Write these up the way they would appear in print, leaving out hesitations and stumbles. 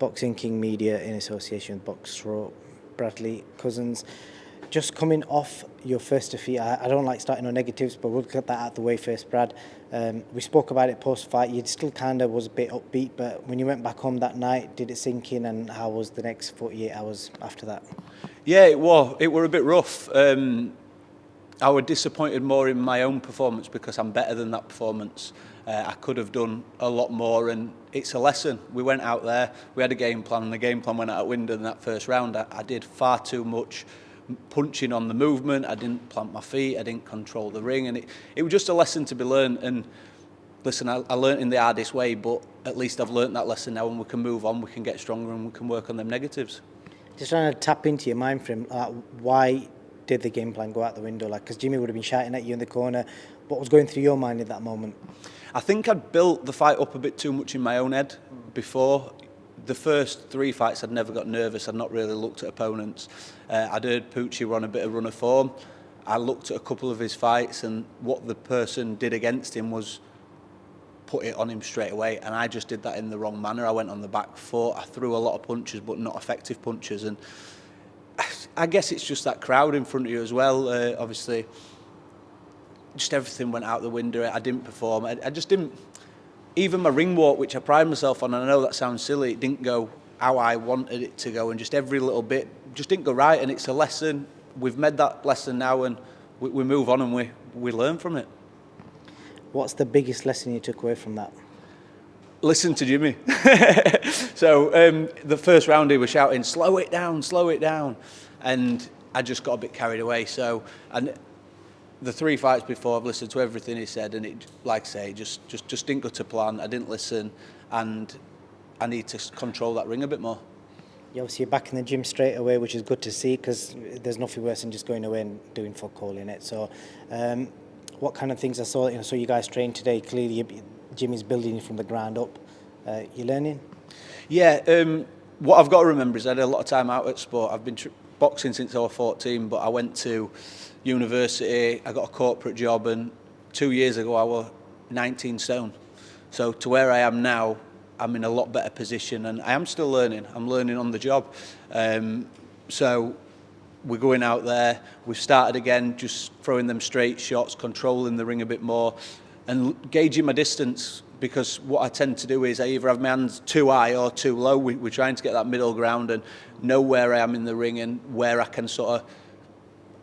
Boxing King Media in association with Boxro, Bradley Cousins. Just coming off your first defeat, I don't like starting on negatives, but we'll get that out of the way first, Brad. We spoke about it post-fight. You still kind of was a bit upbeat, but when you went back home that night, did it sink in, and how was the next 48 hours after that? Yeah, it were a bit rough. I was disappointed more in my own performance because I'm better than that performance. I could have done a lot more, and it's a lesson. We went out there, we had a game plan, and the game plan went out the window in that first round. I did far too much punching on the movement. I didn't plant my feet, I didn't control the ring, and it was just a lesson to be learned. And listen, I learnt in the hardest way, but at least I've learnt that lesson now, and we can move on, we can get stronger, and we can work on them negatives. Just trying to tap into your mind frame, why did the game plan go out the window? Because Jimmy would have been shouting at you in the corner. What was going through your mind at that moment? I think I'd built the fight up a bit too much in my own head before. The first 3 fights I'd never got nervous. I'd not really looked at opponents. I'd heard Pucci run a bit of run of form. I looked at a couple of his fights, and what the person did against him was put it on him straight away, and I just did that in the wrong manner. I went on the back foot. I threw a lot of punches, but not effective punches, and I guess it's just that crowd in front of you as well. Obviously, just everything went out the window. I didn't perform. I just didn't. Even my ring walk, which I pride myself on, and I know that sounds silly, it didn't go how I wanted it to go, and just every little bit just didn't go right. And it's a lesson. We've made that lesson now, and we move on, and we learn from it. What's the biggest lesson you took away from that? Listen to Jimmy. So the first round he was shouting, slow it down. And I just got a bit carried away. So, and the 3 fights before, I've listened to everything he said, and it, like I say, just didn't go to plan. I didn't listen, and I need to control that ring a bit more. You're back in the gym straight away, which is good to see, because there's nothing worse than just going away and doing fuck all in it. So, what kind of things I saw? So you guys trained today. Clearly, Jimmy's building you from the ground up. You learning? Yeah. What I've got to remember is I had a lot of time out at sport. I've been boxing since I was 14, but I went to university. I got a corporate job, and 2 years ago I was 19 stone. So to where I am now, I'm in a lot better position, and I am still learning. I'm learning on the job. So we're going out there. We've started again, just throwing them straight shots, controlling the ring a bit more, and gauging my distance. Because what I tend to do is I either have my hands too high or too low. We're trying to get that middle ground and know where I am in the ring and where I can sort of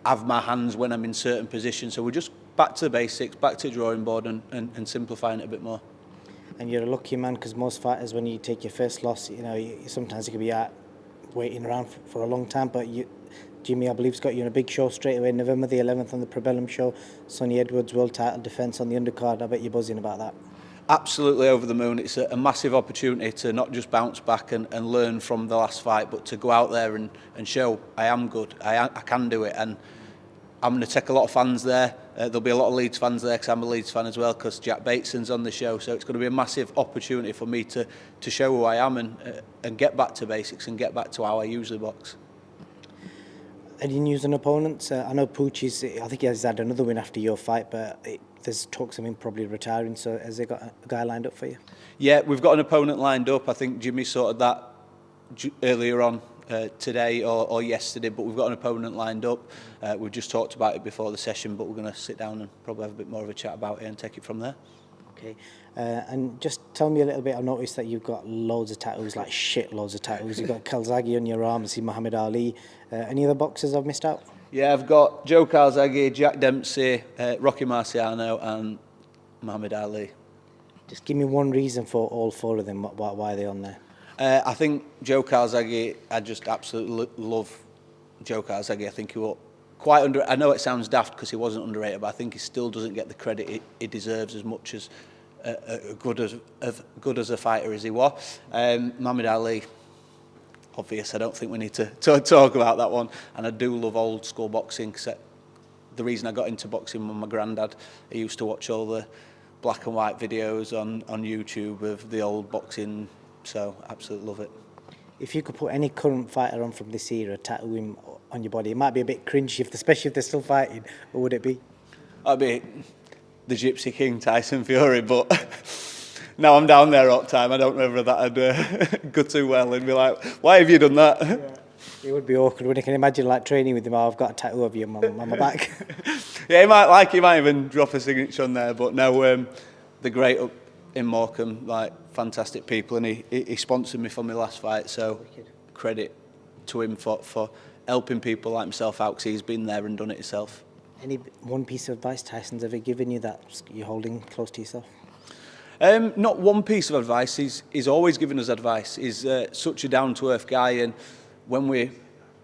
have my hands when I'm in certain positions. So we're just back to the basics, back to the drawing board, and simplifying it a bit more. And you're a lucky man, because most fighters, when you take your first loss, sometimes you could be out waiting around for a long time. But Jimmy, I believe, has got you in a big show straight away, November the 11th on the Probellum show. Sonny Edwards world title defence on the undercard. I bet you're buzzing about that. Absolutely over the moon. It's a massive opportunity to not just bounce back and learn from the last fight, but to go out there and show I am good, I can do it. And I'm going to take a lot of fans there. There'll be a lot of Leeds fans there, because I'm a Leeds fan as well, because Jack Bateson's on the show. So it's going to be a massive opportunity for me to show who I am and get back to basics and get back to how I usually box. Any news on opponents? I know Pucci's, I think he has had another win after your fight, but there's talks of him probably retiring. So has he got a guy lined up for you? Yeah, we've got an opponent lined up. I think Jimmy sorted that earlier on today or yesterday, but we've got an opponent lined up. We've just talked about it before the session, but we're going to sit down and probably have a bit more of a chat about it and take it from there. Okay. And just tell me a little bit. I've noticed that you've got loads of tattoos, like loads of tattoos. You've got Calzaghe on your arm, I see Muhammad Ali. Any other boxers I've missed out? Yeah, I've got Joe Calzaghe, Jack Dempsey, Rocky Marciano, and Muhammad Ali. Just give me one reason for all 4 of them, why are they on there? I think Joe Calzaghe, I just absolutely love Joe Calzaghe. I think he was quite under. I know it sounds daft because he wasn't underrated, but I think he still doesn't get the credit he deserves as much as good as a fighter as he was. Muhammad Ali, obvious. I don't think we need to talk about that one. And I do love old school boxing, because the reason I got into boxing was my granddad. He used to watch all the black and white videos on YouTube of the old boxing. So absolutely love it. If you could put any current fighter on from this era, tattoo him on your body, it might be a bit cringy, especially if they're still fighting. What would it be? I'd be the Gypsy King, Tyson Fury, but now I'm down there all the time. I don't know whether that'd go too well and be like, why have you done that? Yeah. It would be awkward when you can imagine like training with him. Oh, I've got a tattoo of you on my back. Yeah, he might even drop a signature on there. But no, they're great up in Morecambe, like fantastic people, and he sponsored me for my last fight. So credit to him for helping people like myself out, because he's been there and done it himself. Any one piece of advice Tyson's ever given you that you're holding close to yourself? Not one piece of advice. He's always given us advice. He's such a down-to-earth guy, and when we're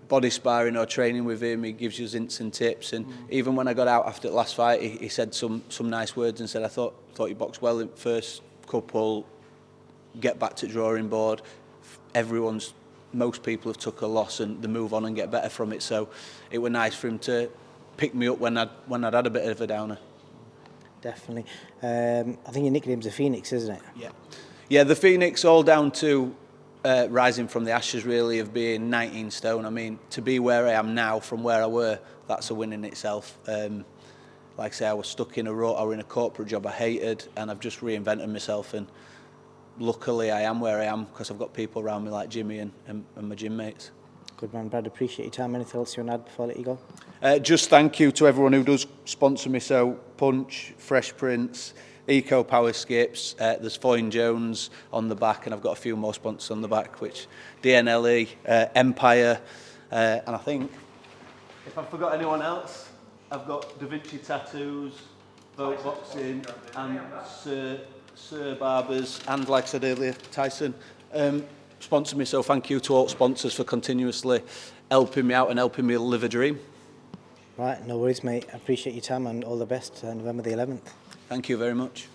body sparring or training with him, he gives us hints and tips. And even when I got out after the last fight, he said some nice words and said, I thought you boxed well in the first couple, get back to drawing board. Most people have took a loss and they move on and get better from it. So it was nice for him to pick me up when I'd had a bit of a downer. Definitely. I think your nickname's the Phoenix, isn't it? Yeah, the Phoenix, all down to rising from the ashes, really, of being 19 stone. I mean, to be where I am now from where I were, that's a win in itself. Like I say, I was stuck in a rut or in a corporate job I hated, and I've just reinvented myself, and luckily I am where I am because I've got people around me like Jimmy and my gym mates. Good man, Brad. Appreciate your time. Anything else you want to add before I let you go? Just thank you to everyone who does sponsor me. So Punch, Fresh Prince, Eco Power Skips, there's Foyne Jones on the back, and I've got a few more sponsors on the back, which DNLE, Empire, and I think, if I've forgot anyone else, I've got Da Vinci Tattoos, Vote Boxing, and Sir Barbers, and like I said earlier, Tyson sponsor me. So thank you to all sponsors for continuously helping me out and helping me live a dream. Right, no worries, mate. I appreciate your time and all the best. November the 11th. Thank you very much.